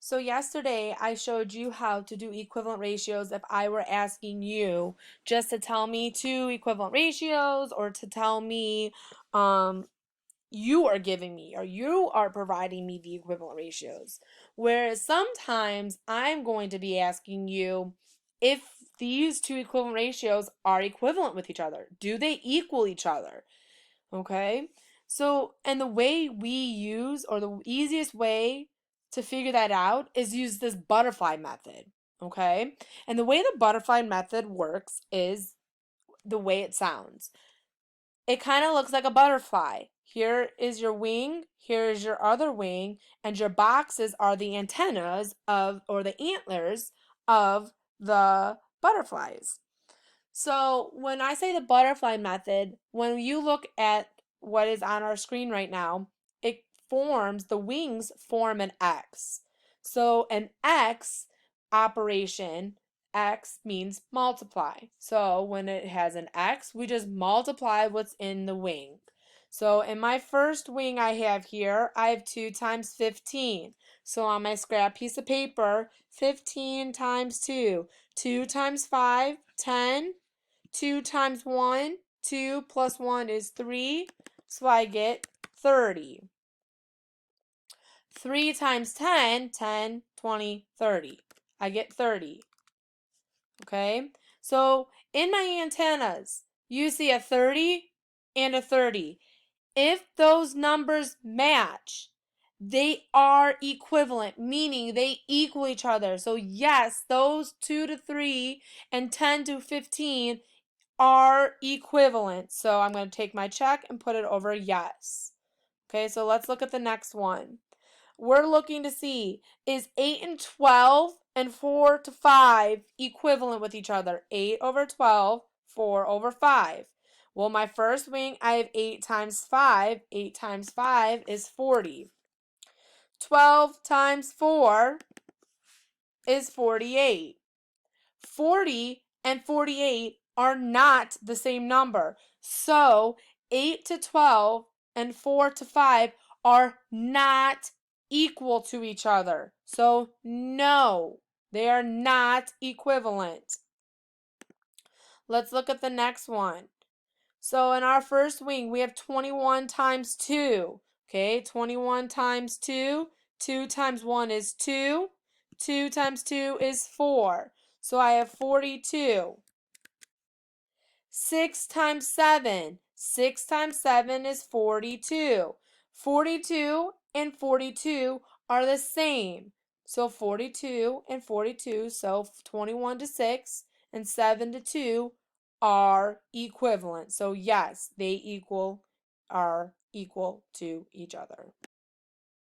So yesterday I showed you how to do equivalent ratios if I were asking you just to tell me two equivalent ratios or to tell me you are giving me or you are providing me the equivalent ratios. Whereas sometimes I'm going to be asking you if these two equivalent ratios are equivalent with each other. Do they equal each other? Okay? So, and the way we use, or the easiest way to figure that out is use this butterfly method. Okay? And the way the butterfly method works is the way it sounds. It kind of looks like a butterfly. Here is your wing, here is your other wing, and your boxes are the antennas of, or the antlers of the butterflies. So when I say the butterfly method, when you look at what is on our screen right now, it forms, the wings form an X. So an X operation, X means multiply. So when it has an X, we just multiply what's in the wing. So in my first wing I have here, I have 2 times 15. So on my scrap piece of paper, 15 times 2. 2 times 5, 10. 2 times 1, 2 plus 1 is 3, so I get 30. 3 times 10, 10, 20, 30. I get 30. Okay? So in my antennas, you see a 30 and a 30. If those numbers match, they are equivalent, meaning they equal each other. So yes, those 2 to 3 and 10 to 15 are equivalent. So I'm going to take my check and put it over yes. Okay, so let's look at the next one. We're looking to see, is 8 and 12 and 4 to 5 equivalent with each other? 8 over 12, 4 over 5. Well, my first wing, I have 8 times 5. 8 times 5 is 40. 12 times 4 is 48. 40 and 48 are not the same number. So 8 to 12 and 4 to 5 are not equal to each other. So no, they are not equivalent. Let's look at the next one. So in our first wing, we have 21 times 2. Okay, 21 times 2. 2 times 1 is 2. 2 times 2 is 4. So I have 42. 6 times 7. 6 times 7 is 42. 42 and 42 are the same. So 42 and 42, so 21 to 6 and 7 to 2 are equivalent. So yes, they are equal to each other.